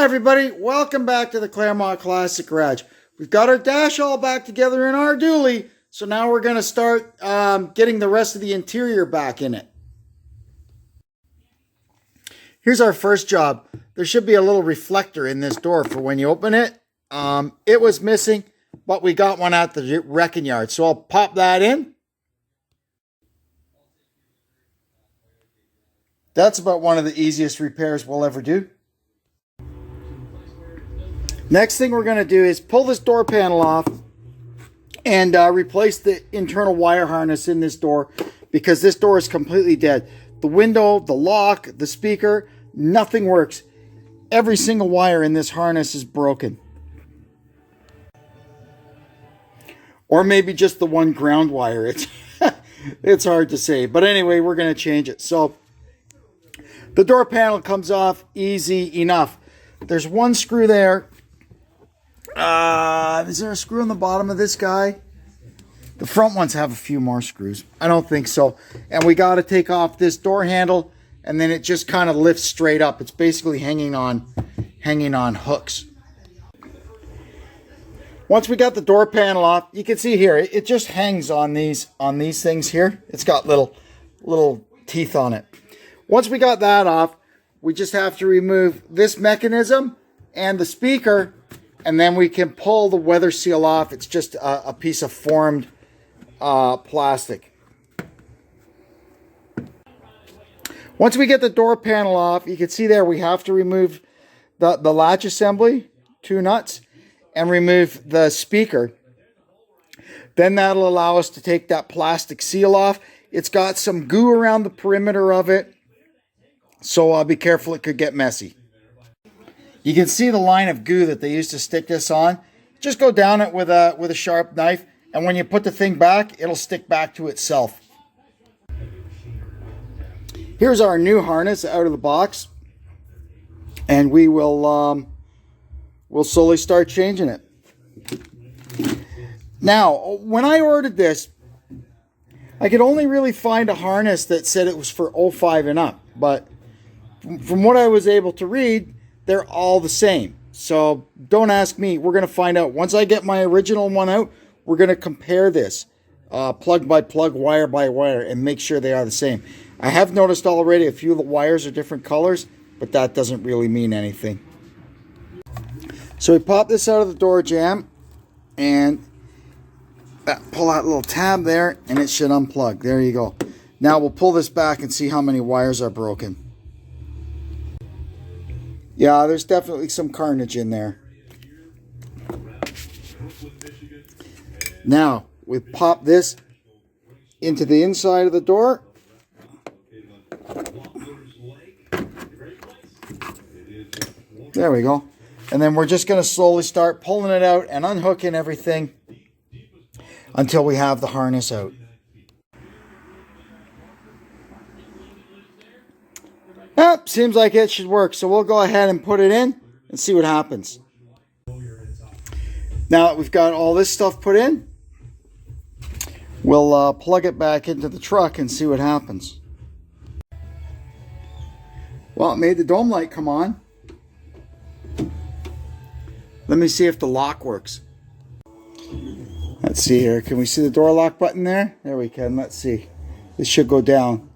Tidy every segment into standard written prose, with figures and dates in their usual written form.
everybody, welcome back to the Claremont Classic Garage. We've got our dash all back together in our dually, so now we're going to start getting the rest of the interior back in it. Here's our first job. There should be a little reflector in this door for when you open it. It was missing, but we got one at the wrecking yard, so I'll pop that in. That's about one of the easiest repairs we'll ever do. Next thing we're going to do is pull this door panel off and replace the internal wire harness in this door, because this door is completely dead. The window, the lock, the speaker, nothing works. Every single wire in this harness is broken. Or maybe just the one ground wire. It's hard to say. But anyway, we're going to change it. So the door panel comes off easy enough. There's one screw there. Is there a screw on the bottom of this guy? The front ones have a few more screws. I don't think so. And we got to take off this door handle, and then it just kind of lifts straight up. It's basically hanging on hooks. Once we got the door panel off, you can see here it just hangs on these things here. It's got little teeth on it. Once we got that off, we just have to remove this mechanism and the speaker, and then we can pull the weather seal off. It's just a piece of formed plastic. Once we get the door panel off, you can see there we have to remove the latch assembly, 2 nuts, and remove the speaker. Then that'll allow us to take that plastic seal off. It's got some goo around the perimeter of it, so be careful, it could get messy. You can see the line of goo that they used to stick this on. Just go down it with a sharp knife, and when you put the thing back, it'll stick back to itself. Here's our new harness out of the box, and we will we'll slowly start changing it. Now, when I ordered this, I could only really find a harness that said it was for 05 and up, but from what I was able to read, they're all the same. So don't ask me. We're going to find out. Once I get my original one out, we're going to compare this plug by plug, wire by wire, and make sure they are the same. I have noticed already a few of the wires are different colors, but that doesn't really mean anything. So we pop this out of the door jamb and pull that little tab there, and it should unplug. There you go. Now we'll pull this back and see how many wires are broken. Yeah, there's definitely some carnage in there. Now, we pop this into the inside of the door. There we go. And then we're just going to slowly start pulling it out and unhooking everything until we have the harness out. Yep, seems like it should work. So we'll go ahead and put it in and see what happens. Now that we've got all this stuff put in, we'll plug it back into the truck and see what happens. Well, it made the dome light come on. Let me see if the lock works. Let's see here. Can we see the door lock button there? There we can. Let's see. This should go down.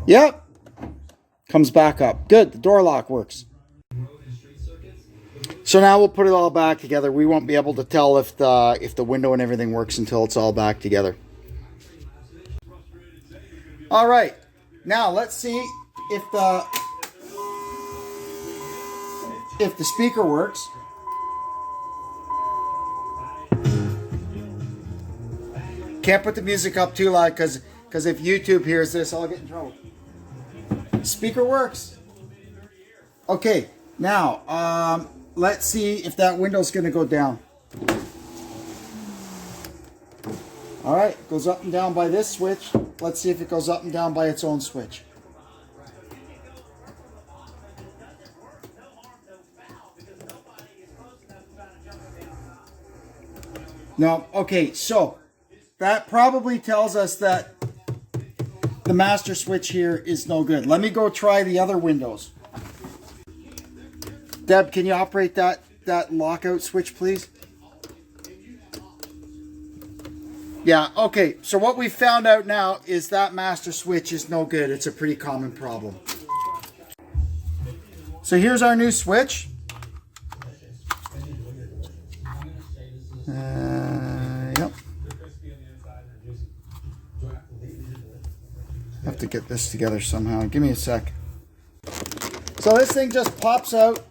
Yep. Comes back up. Good. The door lock works. So now we'll put it all back together. We won't be able to tell if the window and everything works until it's all back together. All right. Now let's see if the speaker works. Can't put the music up too loud because if YouTube hears this, I'll get in trouble. Speaker works. Okay, now let's see if that window's going to go down. All right, it goes up and down by this switch. Let's see if it goes up and down by its own switch. No, okay, so that probably tells us that the master switch here is no good. Let me go try the other windows. Deb, can you operate that lockout switch, please? Yeah, okay. So what we found out now is that master switch is no good. It's a pretty common problem. So here's our new switch. Yep. Have to get this together somehow. Give me a sec. So this thing just pops out.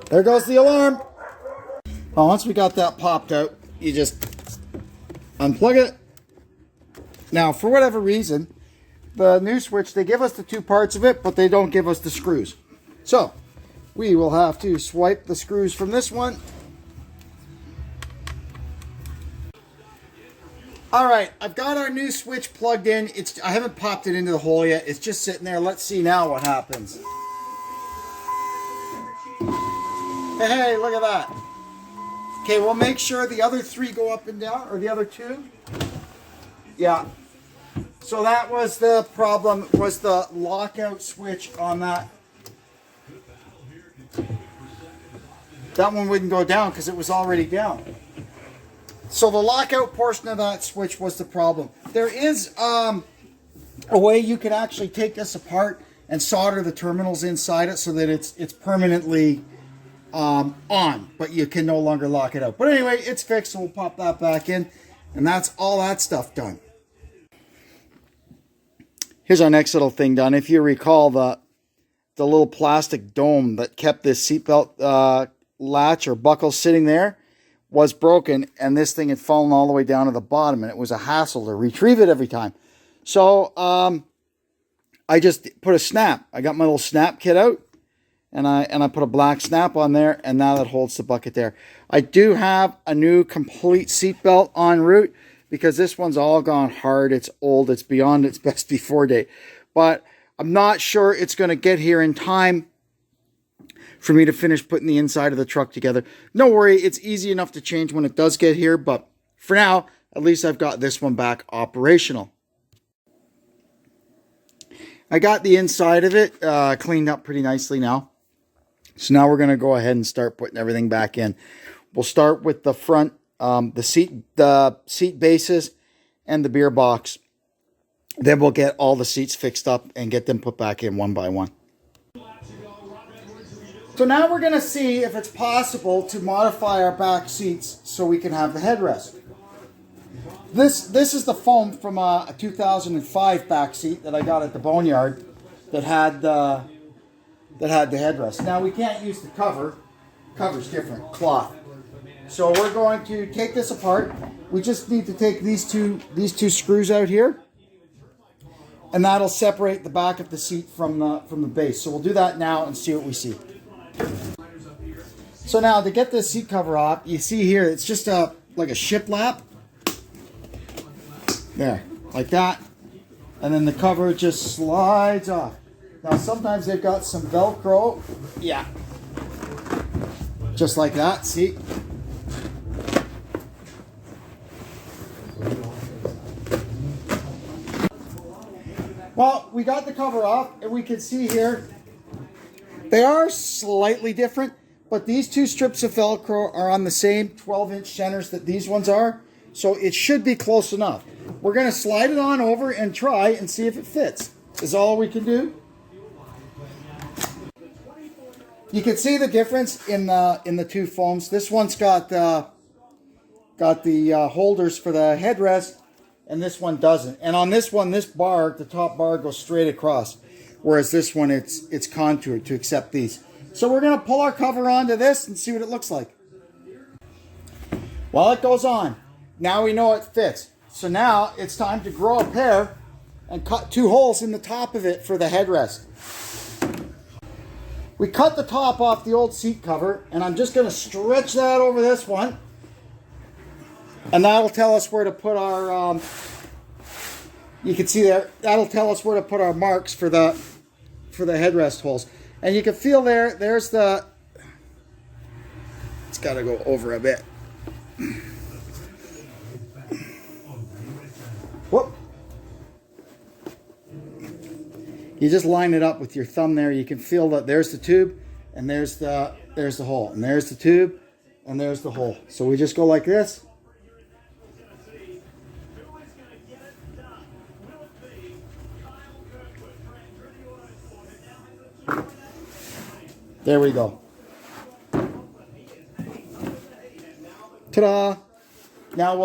There goes the alarm. Well, once we got that popped out, you just unplug it. Now, for whatever reason, the new switch, they give us the two parts of it, but they don't give us the screws. So, we will have to swipe the screws from this one. Alright, I've got our new switch plugged in. I haven't popped it into the hole yet. It's just sitting there. Let's see now what happens. Hey, look at that. Okay, we'll make sure the other three go up and down, or the other two. Yeah. So that was the problem, was the lockout switch on that. That one wouldn't go down because it was already down. So the lockout portion of that switch was the problem. There is a way you can actually take this apart and solder the terminals inside it so that it's permanently on, but you can no longer lock it out. But anyway, it's fixed, so we'll pop that back in, and that's all that stuff done. Here's our next little thing done. If you recall, the little plastic dome that kept this seatbelt latch or buckle sitting there was broken, and this thing had fallen all the way down to the bottom, and it was a hassle to retrieve it every time. So I just put a snap. I got my little snap kit out, and I put a black snap on there, and now that holds the bucket there. I do have a new complete seatbelt en route because this one's all gone hard. It's old. It's beyond its best before date. But I'm not sure it's going to get here in time for me to finish putting the inside of the truck together. No worry, it's easy enough to change when it does get here, but for now, at least I've got this one back operational. I got the inside of it cleaned up pretty nicely now. So now we're going to go ahead and start putting everything back in. We'll start with the front, the seat bases and the beer box. Then we'll get all the seats fixed up and get them put back in one by one. So now we're going to see if it's possible to modify our back seats so we can have the headrest. This is the foam from a 2005 back seat that I got at the Boneyard that had the headrest. Now we can't use the cover. Cover's different, cloth. So we're going to take this apart. We just need to take these two screws out here, and that'll separate the back of the seat from the base. So we'll do that now and see what we see. So now to get this seat cover off, you see here it's just like a shiplap. There, like that. And then the cover just slides off. Now sometimes they've got some Velcro. Yeah. Just like that, see? Well, we got the cover off, and we can see here they are slightly different, but these two strips of Velcro are on the same 12-inch centers that these ones are, so it should be close enough. We're going to slide it on over and try and see if it fits. Is all we can do. You can see the difference in the two foams. This one's got the holders for the headrest, and this one doesn't. And on this one, this bar, the top bar, goes straight across, whereas this one, it's contoured to accept these. So we're going to pull our cover onto this and see what it looks like. While it goes on, now we know it fits. So now it's time to grow a pair and cut two holes in the top of it for the headrest. We cut the top off the old seat cover, and I'm just going to stretch that over this one. And that'll tell us where to put our, you can see there, that'll tell us where to put our marks for the headrest holes. And you can feel there's the, it's got to go over a bit. Whoop. You just line it up with your thumb there. You can feel that there's the tube and there's the hole, and there's the tube and there's the hole. So we just go like this. There we go. Ta-da! Now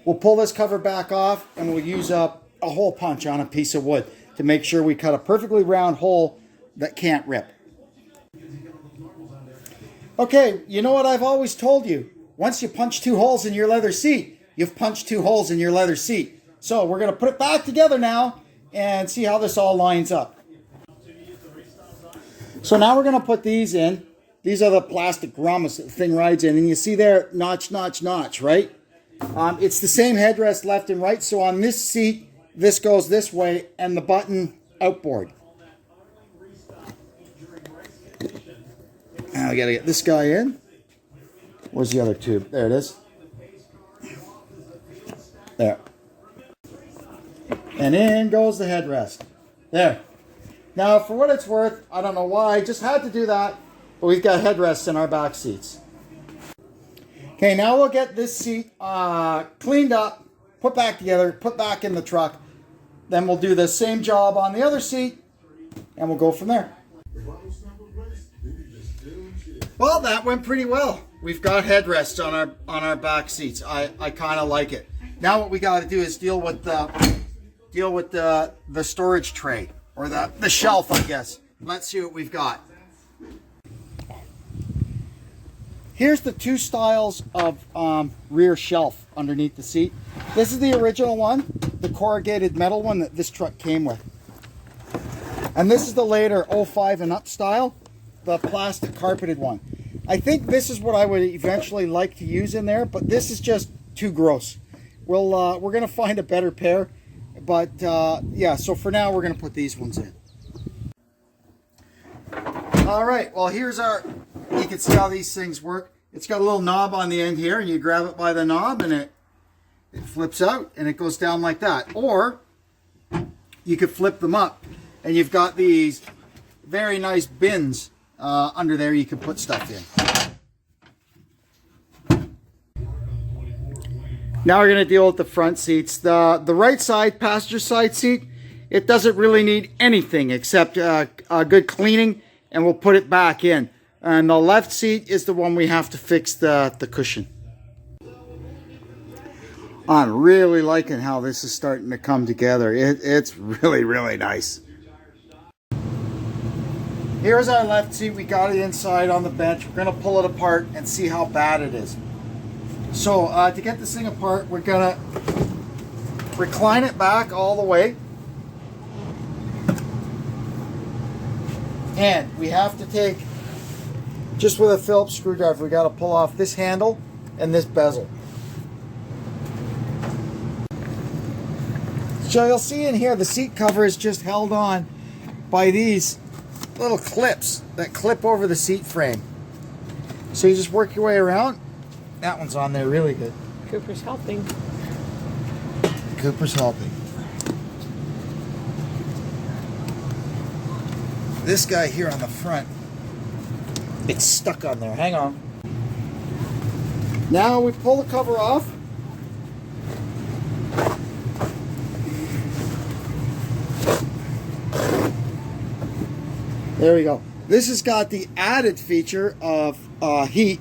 we'll pull this cover back off, and we'll use a hole punch on a piece of wood to make sure we cut a perfectly round hole that can't rip. Okay, you know what I've always told you? Once you punch 2 holes in your leather seat, you've punched 2 holes in your leather seat. So we're going to put it back together now and see how this all lines up. So now we're going to put these in. These are the plastic grommets that the thing rides in. And you see there, notch, notch, notch, right? It's the same headrest left and right. So on this seat, this goes this way and the button outboard. Now I got to get this guy in. Where's the other tube? There it is. There. And in goes the headrest. There. Now, for what it's worth, I don't know why, I just had to do that, but we've got headrests in our back seats. Okay, now we'll get this seat cleaned up, put back together, put back in the truck. Then we'll do the same job on the other seat, and we'll go from there. Well, that went pretty well. We've got headrests on our back seats. I kind of like it. Now what we got to do is deal with the storage tray. Or the shelf, I guess. Let's see what we've got. Here's the 2 styles of rear shelf underneath the seat. This is the original one, the corrugated metal one that this truck came with. And this is the later 05 and up style, the plastic carpeted one. I think this is what I would eventually like to use in there, but this is just too gross. We're going to find a better pair. But yeah, so for now we're going to put these ones in. All right, well here's you can see how these things work. It's got a little knob on the end here, and you grab it by the knob and it flips out and it goes down like that. Or you could flip them up and you've got these very nice bins under there you can put stuff in. Now we're going to deal with the front seats. The right side, passenger side seat, it doesn't really need anything except a good cleaning, and we'll put it back in. And the left seat is the one we have to fix the cushion. I'm really liking how this is starting to come together. It's really, really nice. Here's our left seat. We got it inside on the bench. We're going to pull it apart and see how bad it is. So to get this thing apart, we're going to recline it back all the way. And we have to take, just with a Phillips screwdriver, we got to pull off this handle and this bezel. So you'll see in here the seat cover is just held on by these little clips that clip over the seat frame. So you just work your way around. That one's on there really good. Cooper's helping. Cooper's helping. This guy here on the front, it's stuck on there. Hang on. Now we pull the cover off. There we go. This has got the added feature of heat.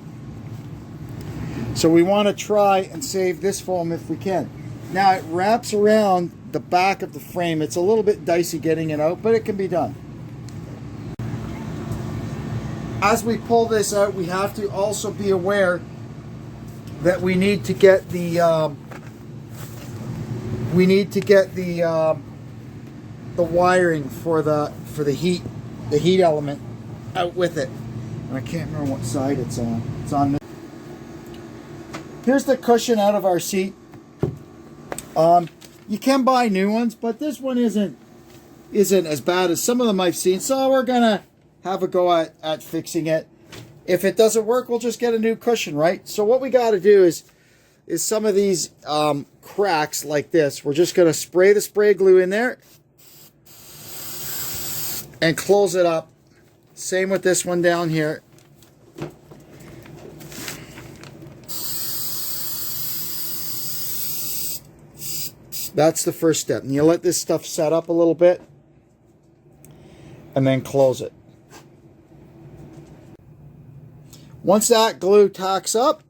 So we want to try and save this foam if we can. Now it wraps around the back of the frame. It's a little bit dicey getting it out, but it can be done. As we pull this out, we have to also be aware that we need to get the wiring for the heat element out with it. And I can't remember what side it's on. It's on this. Here's the cushion out of our seat. You can buy new ones, but this one isn't as bad as some of them I've seen. So we're gonna have a go at fixing it. If it doesn't work, we'll just get a new cushion, right? So what we got to do is some of these cracks like this, we're just gonna spray the spray glue in there and close it up. Same with this one down here. That's the first step. And you let this stuff set up a little bit and then close it. Once that glue tacks up,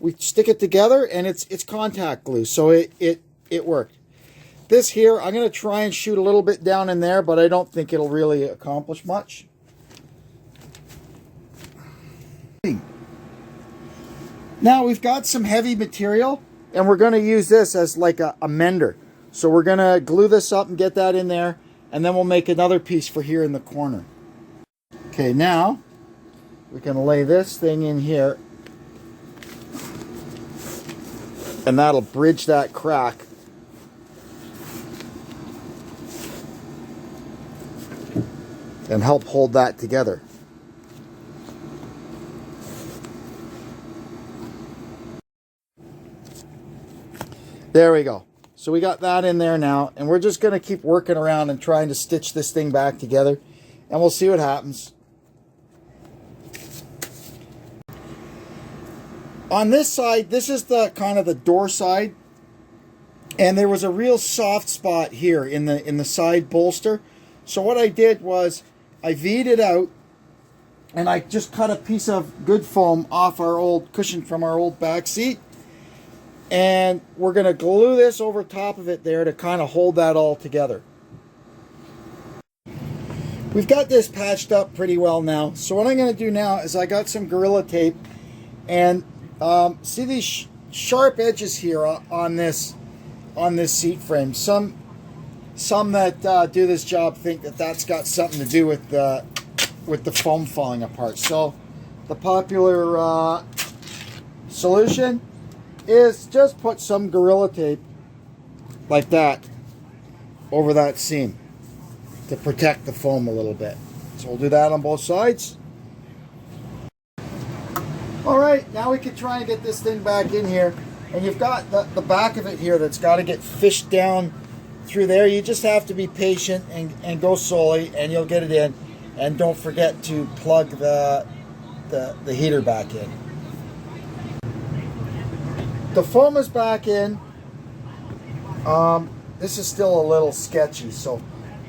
we stick it together, and it's contact glue, so it worked. This here, I'm going to try and shoot a little bit down in there, but I don't think it'll really accomplish much. Now we've got some heavy material, and we're going to use this as like a mender. So we're going to glue this up and get that in there, and then we'll make another piece for here in the corner. Okay, now we can lay this thing in here, and that'll bridge that crack. And help hold that together. There we go. So we got that in there now, and we're just going to keep working around and trying to stitch this thing back together, and we'll see what happens. On this side, this is the kind of the door side, and there was a real soft spot here in the side bolster. So what I did was I V'd it out, and I just cut a piece of good foam off our old cushion from our old back seat, and we're going to glue this over top of it there to kind of hold that all together. We've got this patched up pretty well now, so what I'm going to do now is I got some Gorilla Tape, and see these sharp edges here on this seat frame. Some that do this job think that that's got something to do with the foam falling apart. So the popular solution is just put some Gorilla Tape like that over that seam to protect the foam a little bit. So we'll do that on both sides. All right, now we can try and get this thing back in here. And you've got the back of it here that's got to get fished down through there. You just have to be patient and go slowly, and you'll get it in. And don't forget to plug the heater back in. The foam is back in. This is still a little sketchy, so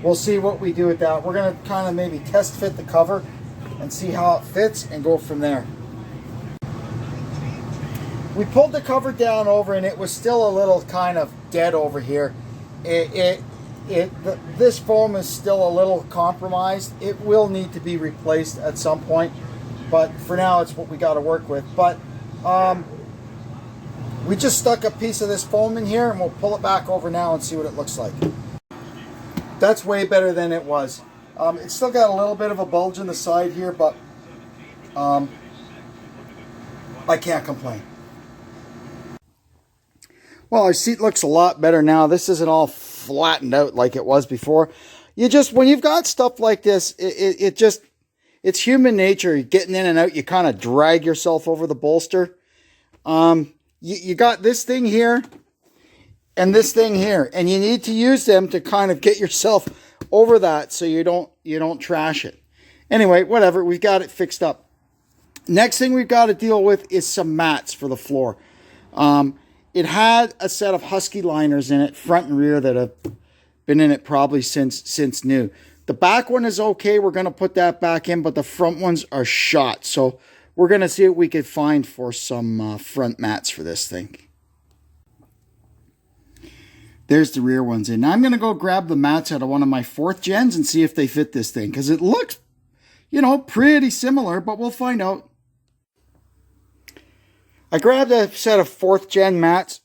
we'll see what we do with that. We're going to kind of maybe test fit the cover and see how it fits and go from there. We pulled the cover down over, and it was still a little kind of dead over here. This foam is still a little compromised. It will need to be replaced at some point, but for now it's what we got to work with. But we just stuck a piece of this foam in here, and we'll pull it back over now and see what it looks like. That's way better than it was. It's still got a little bit of a bulge in the side here, but I can't complain. Well, our seat looks a lot better now. This isn't all flattened out like it was before. When you've got stuff like this, it's human nature. You're getting in and out, you kind of drag yourself over the bolster. You got this thing here and this thing here, and you need to use them to kind of get yourself over that so you don't trash it. Anyway, whatever, we've got it fixed up. Next thing we've got to deal with is some mats for the floor. It had a set of Husky liners in it, front and rear, that have been in it probably since new. The back one is okay. We're going to put that back in, but the front ones are shot. So we're going to see what we could find for some front mats for this thing. There's the rear ones in. Now I'm going to go grab the mats out of one of my 4th gens and see if they fit this thing, because it looks, pretty similar, but we'll find out. I grabbed a set of 4th gen mats.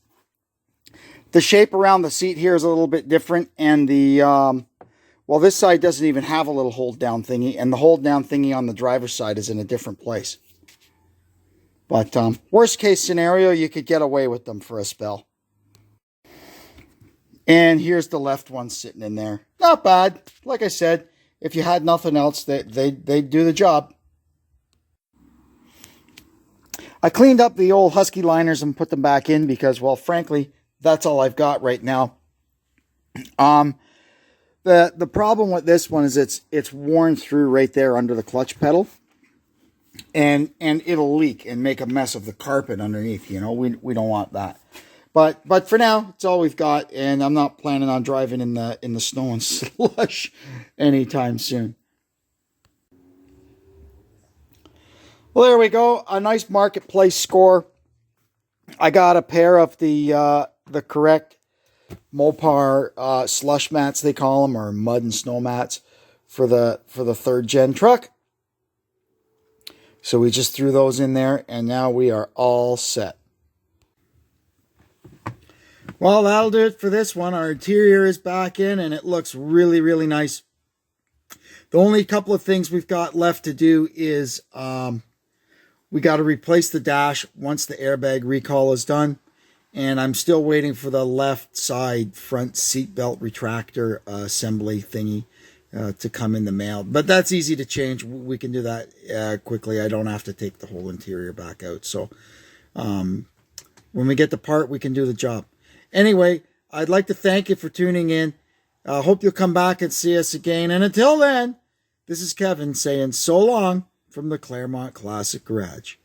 The shape around the seat here is a little bit different, and this side doesn't even have a little hold down thingy, and the hold down thingy on the driver's side is in a different place. But worst case scenario, you could get away with them for a spell. And here's the left one sitting in there. Not bad. Like I said, if you had nothing else, they'd do the job. I cleaned up the old Husky liners and put them back in because, well, frankly, that's all I've got right now. The problem with this one is it's worn through right there under the clutch pedal, and it'll leak and make a mess of the carpet underneath. You know, we don't want that. But for now, it's all we've got, and I'm not planning on driving in the snow and slush anytime soon. Well, there we go. A nice marketplace score. I got a pair of the correct Mopar slush mats, they call them, or mud and snow mats for the 3rd gen truck. So we just threw those in there, and now we are all set. Well, that'll do it for this one. Our interior is back in, and it looks really, really nice. The only couple of things we've got left to do is we got to replace the dash once the airbag recall is done. And I'm still waiting for the left side front seatbelt retractor assembly thingy to come in the mail. But that's easy to change. We can do that quickly. I don't have to take the whole interior back out. So when we get the part, we can do the job. Anyway, I'd like to thank you for tuning in. I hope you'll come back and see us again. And until then, this is Kevin saying so long from the Claremont Classic Garage.